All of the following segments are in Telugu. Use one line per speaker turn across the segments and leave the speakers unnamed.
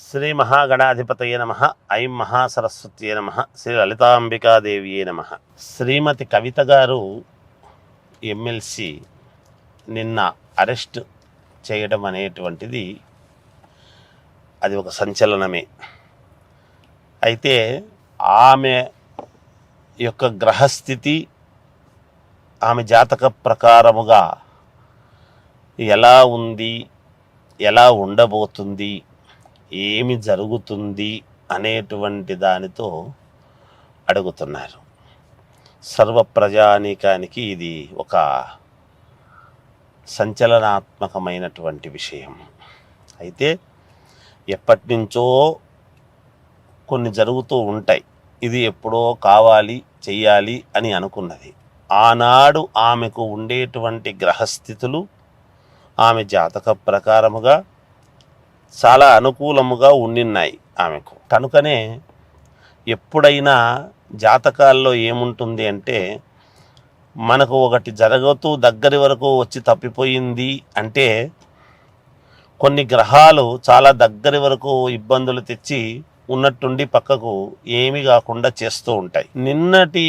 శ్రీ మహాగణాధిపతయే నమః. ఐం మహాసరస్వత్యే నమః. శ్రీ లలితాంబికాదేవియే నమః. శ్రీమతి కవిత గారు ఎమ్మెల్సీ నిన్న అరెస్ట్ చేయడం అనేటువంటిది అది ఒక సంచలనమే. అయితే ఆమె యొక్క గ్రహస్థితి ఆమె జాతక ప్రకారముగా ఎలా ఉంది, ఎలా ఉండబోతుంది, ఏమి జరుగుతుంది అనేటువంటి దానితో అడుగుతున్నారు. సర్వ ప్రజానీకానికి ఇది ఒక సంచలనాత్మకమైనటువంటి విషయం. అయితే ఎప్పటి నుంచో కొన్ని జరుగుతూ ఉంటాయి. ఇది ఎప్పుడో కావాలి, చెయ్యాలి అని అనుకున్నది. ఆనాడు ఆమెకు ఉండేటువంటి గ్రహస్థితులు ఆమె జాతక ప్రకారముగా చాలా అనుకూలముగా ఉండిన్నాయి ఆమెకు. కనుకనే ఎప్పుడైనా జాతకాల్లో ఏముంటుంది అంటే, మనకు ఒకటి జరుగుతూ దగ్గరి వరకు వచ్చి తప్పిపోయింది అంటే కొన్ని గ్రహాలు చాలా దగ్గరి వరకు ఇబ్బందులు తెచ్చి ఉన్నట్టుండి పక్కకు ఏమీ కాకుండా చేస్తూ ఉంటాయి. నిన్నటి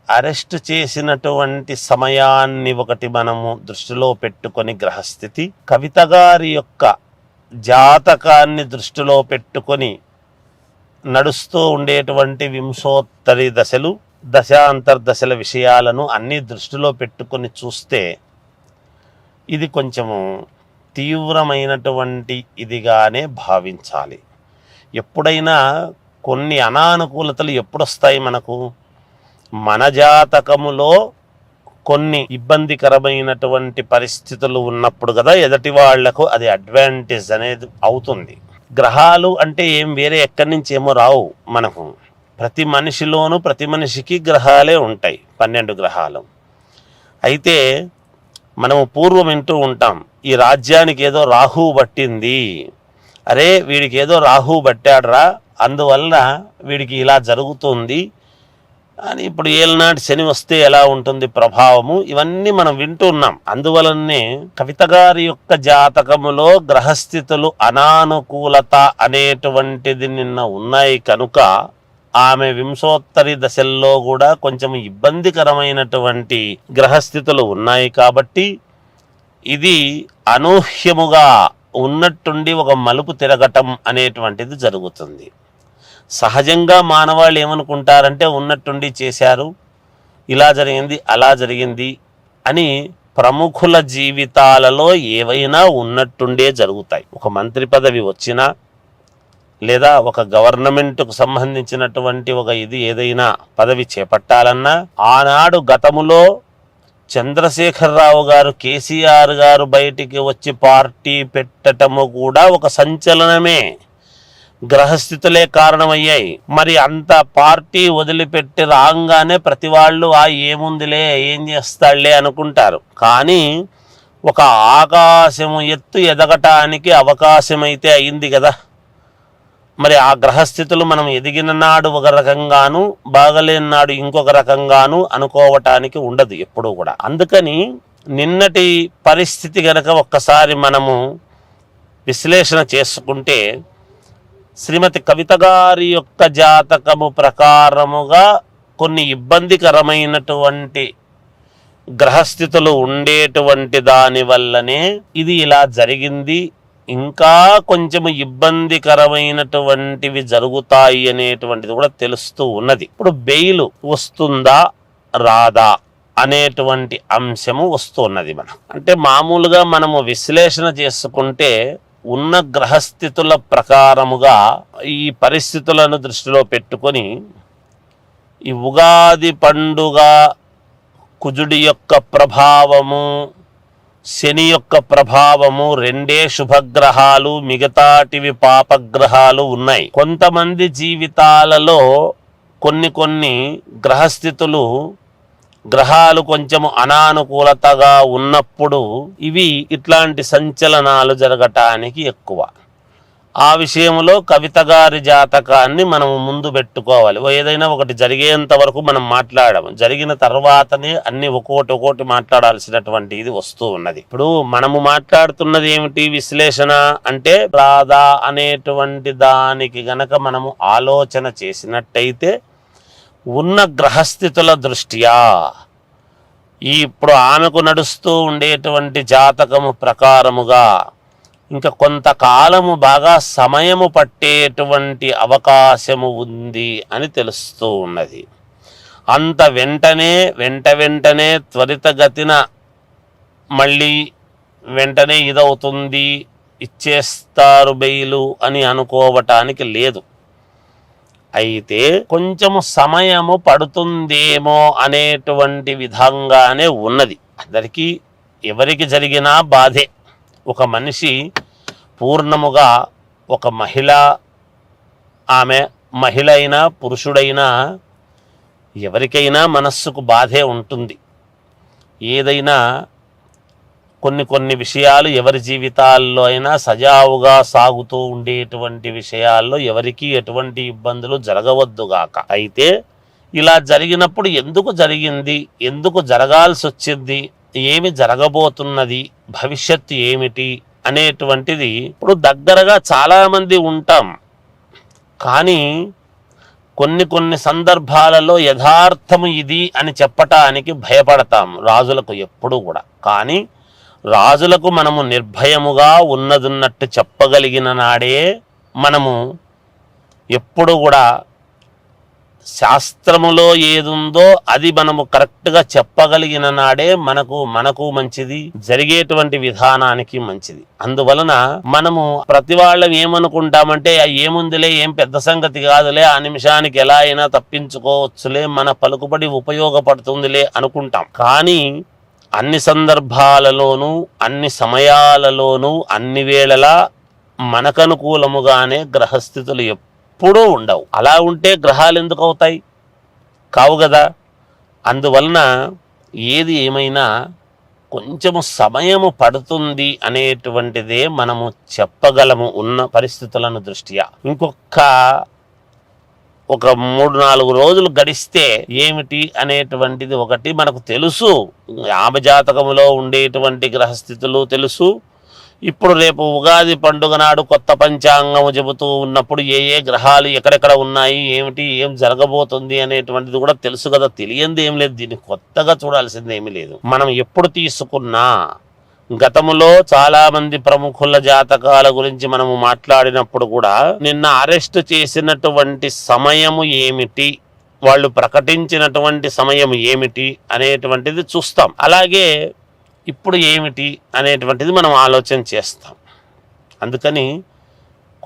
అరెస్ట్ చేసినటువంటి సమయాన్ని ఒకటి మనము దృష్టిలో పెట్టుకొని గ్రహస్థితి, కవిత గారి యొక్క జాతకాన్ని దృష్టిలో పెట్టుకొని నడుస్తూ ఉండేటువంటి వింశోత్తరి దశలు, దశాంతర్దశల విషయాలను అన్నీ దృష్టిలో పెట్టుకొని చూస్తే ఇది కొంచెము తీవ్రమైనటువంటి ఇదిగానే భావించాలి. ఎప్పుడైనా కొన్ని అనానుకూలతలు ఎప్పుడొస్తాయి మనకు? మన జాతకములో కొన్ని ఇబ్బందికరమైనటువంటి పరిస్థితులు ఉన్నప్పుడు కదా ఎదుటి వాళ్లకు అది అడ్వాంటేజ్ అనేది అవుతుంది. గ్రహాలు అంటే ఏం వేరే ఎక్కడి నుంచి ఏమో రావు మనకు. ప్రతి మనిషిలోనూ ప్రతి మనిషికి గ్రహాలే ఉంటాయి, 12 గ్రహాలు. అయితే మనము పూర్వం వింటూ ఉంటాం, ఈ రాజ్యానికి ఏదో రాహువు పట్టింది, అరే వీడికి ఏదో రాహువు పట్టాడురా, అందువల్ల వీడికి ఇలా జరుగుతుంది అని. ఇప్పుడు ఏళ్ళనాటి శని వస్తే ఎలా ఉంటుంది ప్రభావము, ఇవన్నీ మనం వింటూ ఉన్నాం. అందువలనే కవిత గారి యొక్క జాతకములో గ్రహస్థితులు అనానుకూలత అనేటువంటిది నిన్న ఉన్నాయి కనుక ఆమె వింశోత్తరి దశల్లో కూడా కొంచెం ఇబ్బందికరమైనటువంటి గ్రహస్థితులు ఉన్నాయి. కాబట్టి ఇది అనూహ్యముగా ఉన్నట్టుండి ఒక మలుపు తిరగటం అనేటువంటిది జరుగుతుంది. సహజంగా మానవాళ్ళు ఏమనుకుంటారంటే ఉన్నట్టుండి చేశారు, ఇలా జరిగింది, అలా జరిగింది అని. ప్రముఖుల జీవితాలలో ఏవైనా ఉన్నట్టుండే జరుగుతాయి. ఒక మంత్రి పదవి వచ్చినా, లేదా ఒక గవర్నమెంట్కు సంబంధించినటువంటి ఒక ఇది ఏదైనా పదవి చేపట్టాలన్నా, ఆనాడు గతములో చంద్రశేఖరరావు గారు, కేసీఆర్ గారు బయటికి వచ్చి పార్టీ పెట్టటము కూడా ఒక సంచలనమే. గ్రహస్థితులే కారణమయ్యాయి. మరి అంత పార్టీ వదిలిపెట్టి రాగానే ప్రతి వాళ్ళు ఏముందిలే, ఏం చేస్తాడులే అనుకుంటారు. కానీ ఒక ఆకాశము ఎత్తు ఎదగటానికి అవకాశం అయితే అయింది కదా. మరి ఆ గ్రహస్థితులు మనం ఎదిగిన నాడు ఒక రకంగాను, బాగలేని నాడు ఇంకొక రకంగాను అనుకోవటానికి ఉండదు ఎప్పుడూ కూడా. అందుకని నిన్నటి పరిస్థితి గనక ఒక్కసారి మనము విశ్లేషణ చేసుకుంటే, శ్రీమతి కవిత గారి యొక్క జాతకము ప్రకారముగా కొన్ని ఇబ్బందికరమైనటువంటి గ్రహస్థితులు ఉండేటువంటి దాని వల్లనే ఇది ఇలా జరిగింది. ఇంకా కొంచెము ఇబ్బందికరమైనటువంటివి జరుగుతాయి అనేటువంటిది కూడా తెలుస్తూ ఉన్నది. ఇప్పుడు బెయిల్ వస్తుందా రాదా అనేటువంటి అంశము వస్తున్నది. మనం అంటే మామూలుగా మనము విశ్లేషణ చేసుకుంటే ఉన్న గ్రహస్థితుల ప్రకారముగా ఈ పరిస్థితులను దృష్టిలో పెట్టుకొని ఈ ఉగాది పండుగ కుజుడి యొక్క ప్రభావము, శని యొక్క ప్రభావము, రెండే శుభగ్రహాలు, మిగతాటివి పాపగ్రహాలు ఉన్నాయి. కొంతమంది జీవితాలలో కొన్ని గ్రహస్థితులు, గ్రహాలు కొంచెము అనానుకూలతగా ఉన్నప్పుడు ఇవి ఇట్లాంటి సంచలనాలు జరగటానికి ఎక్కువ. ఆ విషయంలో కవిత గారి జాతకాన్ని మనం ముందు పెట్టుకోవాలి. ఏదైనా ఒకటి జరిగేంత వరకు మనం మాట్లాడము, జరిగిన తర్వాతనే అన్ని ఒక్కోటి మాట్లాడాల్సినటువంటి ఇది వస్తూ ఉన్నది. ఇప్పుడు మనము మాట్లాడుతున్నది ఏమిటి, విశ్లేషణ అంటే రాధా అనేటువంటి దానికి గనక మనము ఆలోచన చేసినట్టయితే ఉన్న గ్రహస్థితుల దృష్ట్యా ఇప్పుడు ఆమెకు నడుస్తూ ఉండేటువంటి జాతకము ప్రకారముగా ఇంకా కొంతకాలము బాగా సమయము పట్టేటువంటి అవకాశము ఉంది అని తెలుస్తూ ఉన్నది. అంత వెంటనే త్వరితగతిన మళ్ళీ వెంటనే ఇదవుతుంది, ఇచ్చేస్తారు బెయిలు అని అనుకోవటానికి లేదు. అయితే కొంచెము సమయము పడుతుందేమో అనేటువంటి విధంగానే ఉన్నది. అందరికీ ఎవరికి జరిగినా బాధే. ఒక మనిషి పూర్ణముగా ఒక ఆమె మహిళ అయినా పురుషుడైనా ఎవరికైనా మనస్సుకు బాధే ఉంటుంది. ఏదైనా కొన్ని విషయాలు ఎవరి జీవితాల్లో అయినా సజావుగా సాగుతూ ఉండేటువంటి విషయాల్లో ఎవరికీ ఎటువంటి ఇబ్బందులు జరగవద్దుగాక. అయితే ఇలా జరిగినప్పుడు ఎందుకు జరిగింది, ఎందుకు జరగాల్సి వచ్చింది, ఏమి జరగబోతున్నది, భవిష్యత్తు ఏమిటి అనేటువంటిది ఇప్పుడు దగ్గరగా చాలామంది ఉంటాం, కానీ కొన్ని సందర్భాలలో యథార్థము ఇది అని చెప్పటానికి భయపడతాం రాజులకు ఎప్పుడూ కూడా. కానీ రాజులకు మనము నిర్భయముగా ఉన్నదున్నట్టు చెప్పగలిగిన నాడే మనము ఎప్పుడు కూడా శాస్త్రములో ఏదుందో అది మనము కరెక్ట్గా చెప్పగలిగిన నాడే మనకు మంచిది, జరిగేటువంటి విధానానికి మంచిది. అందువలన మనము ప్రతి వాళ్ళం ఏమనుకుంటామంటే ఏముందిలే, ఏం పెద్ద సంగతి కాదులే, ఆ నిమిషానికి ఎలా అయినా తప్పించుకోవచ్చులే, మన పలుకుబడి ఉపయోగపడుతుందిలే అనుకుంటాం. కానీ అన్ని సందర్భాలలోనూ అన్ని సమయాలలోనూ అన్ని వేళలా మనకనుకూలముగానే గ్రహస్థితులు ఎప్పుడూ ఉండవు. అలా ఉంటే గ్రహాలు ఎందుకు అవుతాయి, కావు కదా. అందువలన ఏది ఏమైనా కొంచెము సమయము పడుతుంది అనేటువంటిదే మనము చెప్పగలము ఉన్న పరిస్థితులను దృష్ట్యా. ఒక 3-4 రోజులు గడిస్తే ఏమిటి అనేటువంటిది ఒకటి మనకు తెలుసు. ఆమె జాతకములో ఉండేటువంటి గ్రహస్థితులు తెలుసు. ఇప్పుడు రేపు ఉగాది పండుగ నాడు కొత్త పంచాంగము చెబుతూ ఉన్నప్పుడు ఏ గ్రహాలు ఎక్కడెక్కడ ఉన్నాయి, ఏం జరగబోతుంది అనేటువంటిది కూడా తెలుసు కదా. తెలియంది ఏం లేదు, దీన్ని కొత్తగా చూడాల్సింది ఏమీ లేదు. మనం ఎప్పుడు తీసుకున్నా గతములో చాలా మంది ప్రముఖుల జాతకాల గురించి మనము మాట్లాడినప్పుడు కూడా నిన్న అరెస్ట్ చేసినటువంటి సమయము ఏమిటి, వాళ్ళు ప్రకటించినటువంటి సమయం ఏమిటి అనేటువంటిది చూస్తాం. అలాగే ఇప్పుడు ఏమిటి అనేటువంటిది మనం ఆలోచన చేస్తాం. అందుకని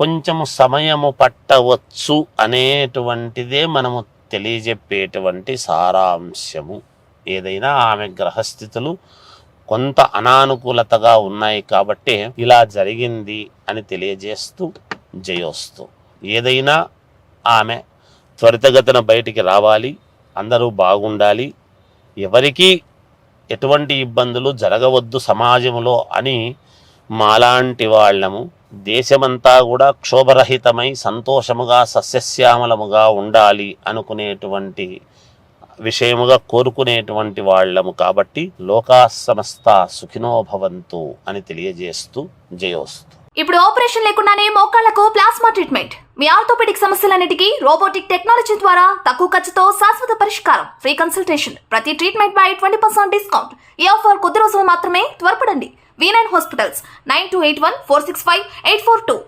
కొంచెము సమయము పట్టవచ్చు అనేటువంటిదే మనము తెలియజెప్పేటువంటి సారాంశము. ఏదైనా ఆమె గ్రహస్థితులు కొంత అనానుకూలతగా ఉన్నాయి కాబట్టి ఇలా జరిగింది అని తెలియజేస్తూ జయోస్తు. ఏదైనా ఆమె త్వరితగతిన బయటికి రావాలి, అందరూ బాగుండాలి, ఎవరికీ ఎటువంటి ఇబ్బందులు జరగవద్దు సమాజంలో అని మాలాంటి వాళ్ళము దేశమంతా కూడా క్షోభరహితమై సంతోషముగా సస్యశ్యామలముగా ఉండాలి అనుకునేటువంటి విషయముగా కోరుకునేటువంటి వాళ్ళము కాబట్టి లోకా సమస్త సుఖినో భవంతు అని తెలియజేస్తూ జయోస్తు.
ఇప్పుడు ఆపరేషన్ లేకుండానే మోకాళ్లకు ప్లాస్మా ట్రీట్మెంట్. మీ ఆర్థోపెడిక్ సమస్యలన్నిటికీ రోబోటిక్ టెక్నాలజీ ద్వారా తక్కువ ఖర్చుతో శాశ్వత పరిష్కారం. Free consultation. ప్రతి ట్రీట్మెంట్ పై 20% డిస్కౌంట్. ఈ ఆఫర్ కొద్ది రోజులు మాత్రమే. త్వరపడండి. V9 hospitals 9281465842.